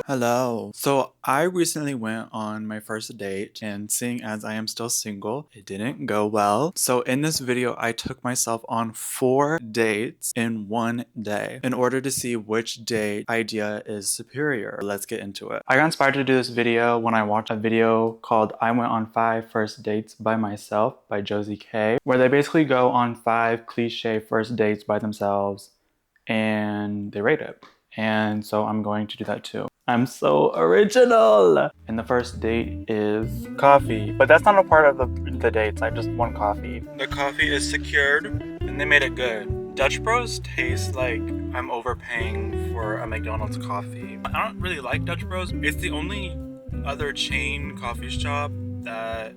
Hello. So I recently went on my first date, and seeing as I am still single, it didn't go well. So in this video, I took myself on 4 dates in one day in order to see which date idea is superior. Let's get into it. I got inspired to do this video when I watched a video called I Went on 5 First Dates by Myself by Josie K, where they basically go on 5 cliche first dates by themselves and they rate it. And so I'm going to do that too. I'm so original! And the first date is coffee. But that's not a part of the dates, I just want coffee. The coffee is secured and they made it good. Dutch Bros taste like I'm overpaying for a McDonald's coffee. I don't really like Dutch Bros. It's the only other chain coffee shop that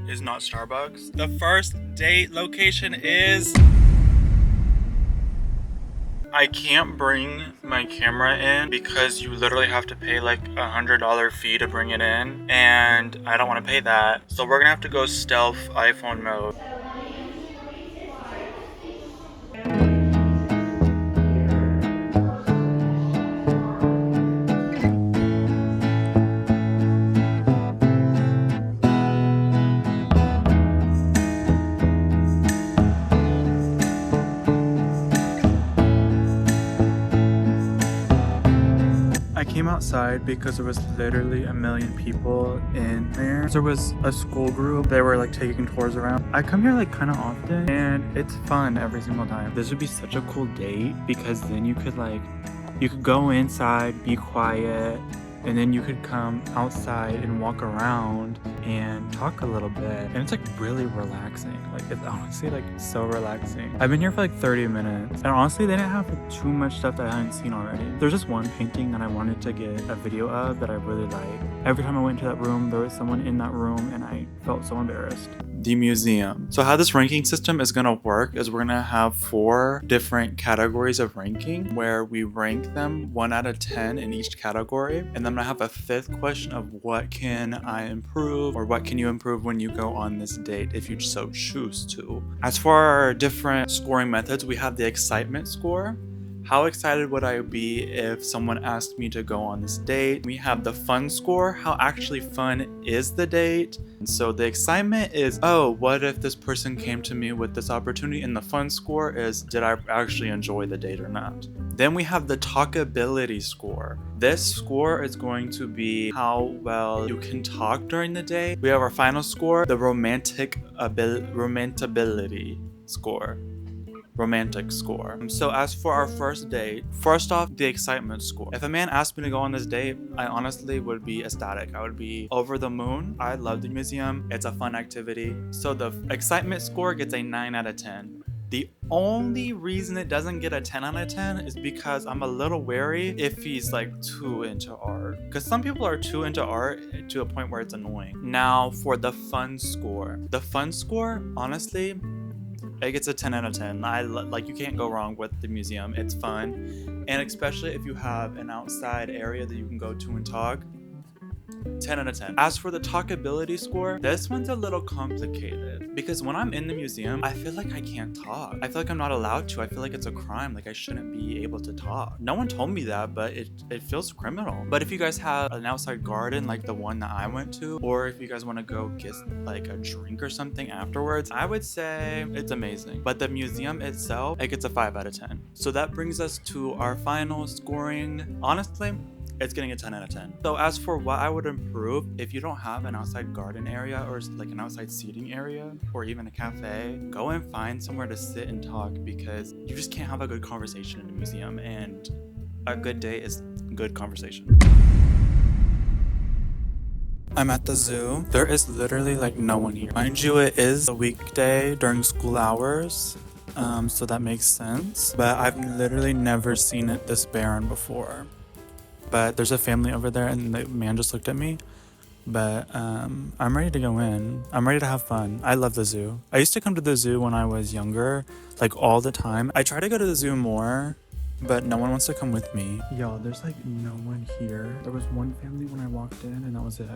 is not Starbucks. The first date location is... I can't bring my camera in because you literally have to pay like $100 fee to bring it in, and I don't want to pay that. So we're gonna have to go stealth iPhone mode. I came outside because there was literally a million people in there. There was a school group. They were like taking tours around. I come here like kind of often and it's fun every single time. This would be such a cool date because then you could go inside, be quiet, and then you could come outside and walk around and talk a little bit. And it's like really relaxing. Like it's honestly like so relaxing. I've been here for like 30 minutes. And honestly, they didn't have like, too much stuff that I hadn't seen already. There's just one painting that I wanted to get a video of that I really like. Every time I went to that room, there was someone in that room and I felt so embarrassed. The museum. So how this ranking system is gonna work is we're gonna have 4 different categories of ranking where we rank them 1 out of 10 in each category. And then I'm gonna have a 5th question of what can I improve or what can you improve when you go on this date if you so choose to. As for our different scoring methods, we have the excitement score. How excited would I be if someone asked me to go on this date? We have the fun score. How actually fun is the date? And so the excitement is, oh, what if this person came to me with this opportunity? And the fun score is, did I actually enjoy the date or not? Then we have the talkability score. This score is going to be how well you can talk during the day. We have our final score, the romantic score. So as for our first date, first off, the excitement score. If a man asked me to go on this date, I honestly would be ecstatic. I would be over the moon. I love the museum. It's a fun activity. So the excitement score gets a 9 out of 10. The only reason it doesn't get a 10 out of 10 is because I'm a little wary if he's like too into art. Because some people are too into art to a point where it's annoying. Now for the fun score. The fun score, honestly, it gets a 10 out of 10. Like you can't go wrong with the museum. It's fun. And especially if you have an outside area that you can go to and talk. 10 out of 10. As for the talkability score, this one's a little complicated because when I'm in the museum, I feel like I can't talk. I feel like I'm not allowed to. I feel like it's a crime. Like I shouldn't be able to talk. No one told me that, but it feels criminal. But if you guys have an outside garden like the one that I went to, or if you guys want to go get like a drink or something afterwards, I would say it's amazing. But the museum itself, it gets a 5 out of 10. So that brings us to our final scoring. Honestly, it's getting a 10 out of 10. So as for what I would improve, if you don't have an outside garden area or like an outside seating area or even a cafe, go and find somewhere to sit and talk because you just can't have a good conversation in a museum, and a good day is good conversation. I'm at the zoo. There is literally like no one here. Mind you, it is a weekday during school hours. So that makes sense. But I've literally never seen it this barren before. But there's a family over there and the man just looked at me. But I'm ready to go in. I'm ready to have fun. I love the zoo. I used to come to the zoo when I was younger, like all the time. I try to go to the zoo more, but no one wants to come with me. Y'all, there's like no one here. There was one family when I walked in and that was it.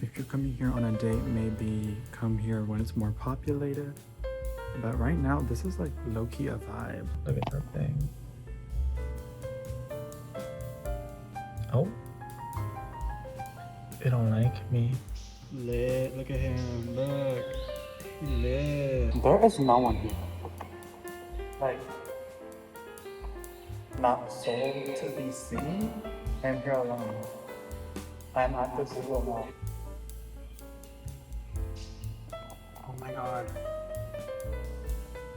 If you're coming here on a date, maybe come here when it's more populated. But right now, this is like low-key a vibe. Look at that thing. Oh. It don't like me. Lit. Look at him. Look. Lit. There is no one here. Like, not soul to be seen. I'm here alone. I'm at the zoo alone. Oh my god.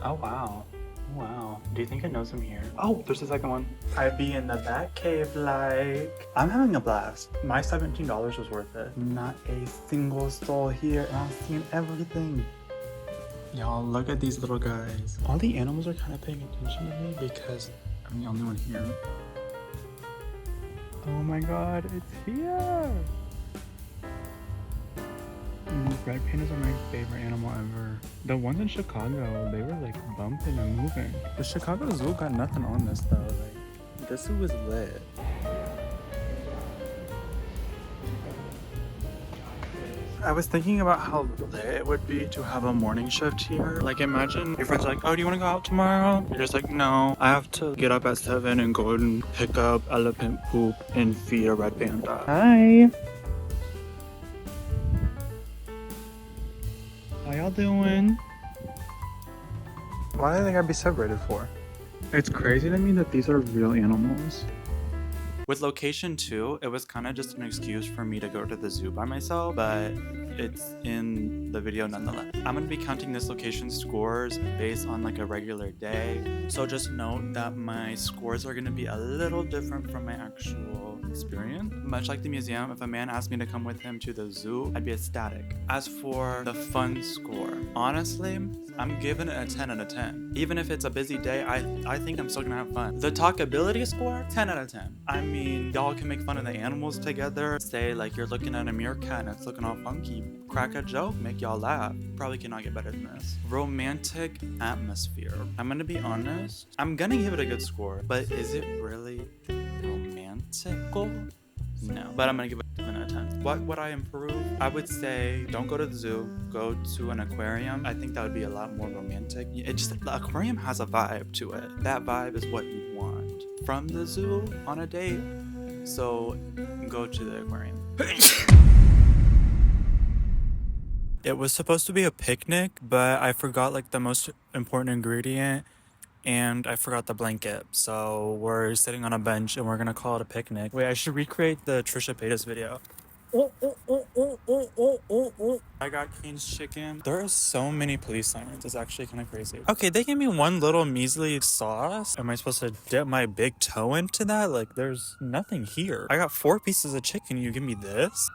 Oh wow. Wow. Do you think it knows I'm here? Oh, there's the second one. I'd be in the Bat Cave like. I'm having a blast. My $17 was worth it. Not a single soul here, and I'm seeing everything. Y'all, look at these little guys. All the animals are kind of paying attention to me because I'm the only one here. Oh my god, it's here! Red pandas are my favorite animal ever. The ones in Chicago, they were like bumping and moving. The Chicago Zoo got nothing on this though. Like, this zoo was lit. I was thinking about how lit it would be to have a morning shift here. Like, imagine your friends are like, oh, do you want to go out tomorrow? You're just like, no, I have to get up at 7 and go and pick up elephant poop and feed a red panda. Hi. How y'all doing? Why do they gotta be separated for? It's crazy to me that these are real animals. With location 2, it was kind of just an excuse for me to go to the zoo by myself, but it's in the video nonetheless. I'm going to be counting this location's scores based on like a regular day, so just note that my scores are going to be a little different from my actual experience. Much like the museum, if a man asked me to come with him to the zoo, I'd be ecstatic. As for the fun score, honestly, I'm giving it a 10 out of 10. Even if it's a busy day, I think I'm still gonna have fun. The talkability score, 10 out of 10. I mean, y'all can make fun of the animals together. Say like you're looking at a meerkat and it's looking all funky. Crack a joke, make y'all laugh. Probably cannot get better than this. Romantic atmosphere. I'm gonna be honest, I'm gonna give it a good score, but is it really romantical? No, but I'm gonna give it a 10 out of 10. What would I improve? I would say don't go to the zoo, go to an aquarium. I think that would be a lot more romantic. It just, the aquarium has a vibe to it. That vibe is what you want from the zoo on a date. So go to the aquarium. It was supposed to be a picnic, but I forgot like the most important ingredient. And I forgot the blanket, so we're sitting on a bench and we're gonna call it a picnic. Wait, I should recreate the Trisha Paytas video. I got Kane's chicken. There are so many police sirens. It's actually kind of crazy. Okay, they gave me one little measly sauce. Am I supposed to dip my big toe into that? Like, there's nothing here. I got 4 pieces of chicken. You give me this?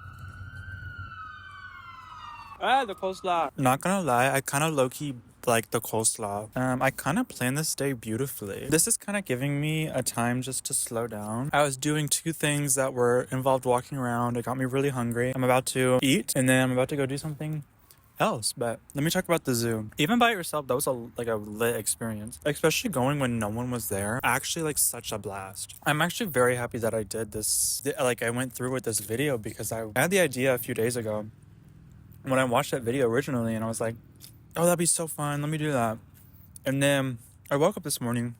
Ah, the coleslaw. Not gonna lie, I kind of low-key like the coleslaw. I kind of planned this day beautifully. This is kind of giving me a time just to slow down. I was doing 2 things that were involved walking around. It got me really hungry. I'm about to eat and then I'm about to go do something else. But let me talk about the zoo. Even by yourself, that was a lit experience, especially going when no one was there. Actually, like, such a blast. I'm actually very happy that I did this. Like, I went through with this video because I had the idea a few days ago when I watched that video originally, and I was like, oh, that'd be so fun, let me do that. And then I woke up this morning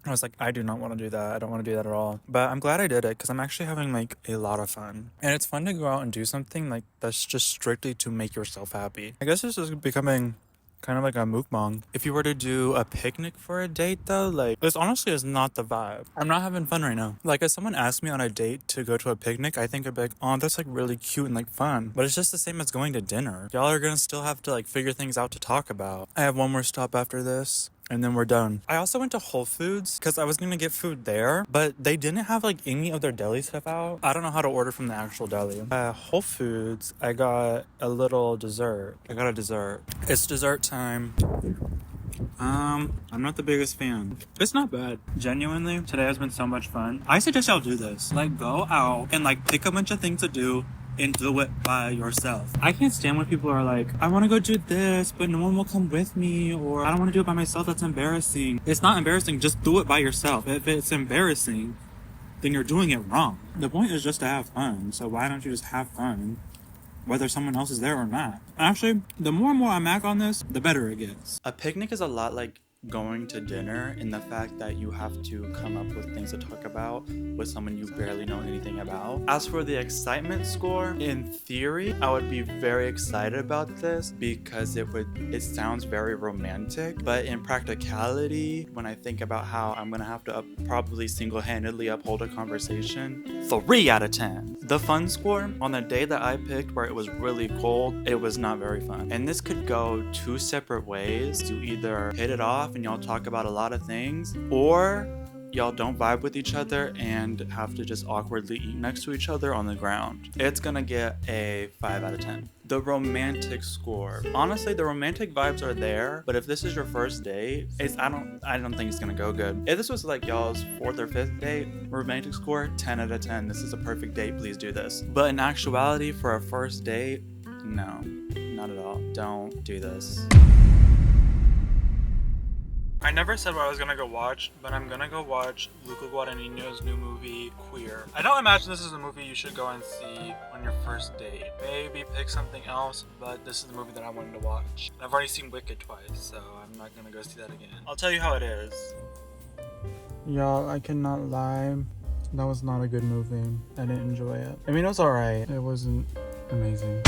and I was like, I do not want to do that. I don't want to do that at all. But I'm glad I did it because I'm actually having like a lot of fun. And it's fun to go out and do something like that's just strictly to make yourself happy. I guess this is becoming kind of like a mukbang. If you were to do a picnic for a date though, like, this honestly is not the vibe. I'm not having fun right now. Like, if someone asked me on a date to go to a picnic, I think I'd be like, oh, that's like really cute and like fun. But it's just the same as going to dinner. Y'all are gonna still have to like figure things out to talk about. I have one more stop after this, and then we're done. I also went to Whole Foods because I was gonna get food there, but they didn't have like any of their deli stuff out. I don't know how to order from the actual deli. Whole Foods, I got a little dessert. It's dessert time. I'm not the biggest fan. It's not bad. Genuinely, today has been so much fun. I suggest y'all do this. Like, go out and like pick a bunch of things to do and do it by yourself. I can't stand when people are like, I want to go do this, but no one will come with me, or I don't want to do it by myself, that's embarrassing. It's not embarrassing, just do it by yourself. If it's embarrassing, then you're doing it wrong. The point is just to have fun, so why don't you just have fun, whether someone else is there or not? Actually, the more and more I mac on this, the better it gets. A picnic is a lot like going to dinner and the fact that you have to come up with things to talk about with someone you barely know anything about. As for the excitement score, in theory, I would be very excited about this because it sounds very romantic, but in practicality, when I think about how I'm gonna have to probably single-handedly uphold a conversation, 3 out of 10. The fun score, on the day that I picked where it was really cold, it was not very fun. And this could go 2 separate ways. You either hit it off and y'all talk about a lot of things, or y'all don't vibe with each other and have to just awkwardly eat next to each other on the ground. It's gonna get a 5 out of 10. The romantic score. Honestly, the romantic vibes are there, but if this is your first date, I don't think it's gonna go good. If this was like y'all's 4th or 5th date, romantic score, 10 out of 10. This is a perfect date, please do this. But in actuality, for a first date, no, not at all. Don't do this. I never said what I was gonna go watch, but I'm gonna go watch Luca Guadagnino's new movie, Queer. I don't imagine this is a movie you should go and see on your first date. Maybe pick something else, but this is the movie that I wanted to watch. I've already seen Wicked twice, so I'm not gonna go see that again. I'll tell you how it is. Y'all, I cannot lie. That was not a good movie. I didn't enjoy it. I mean, it was alright. It wasn't amazing.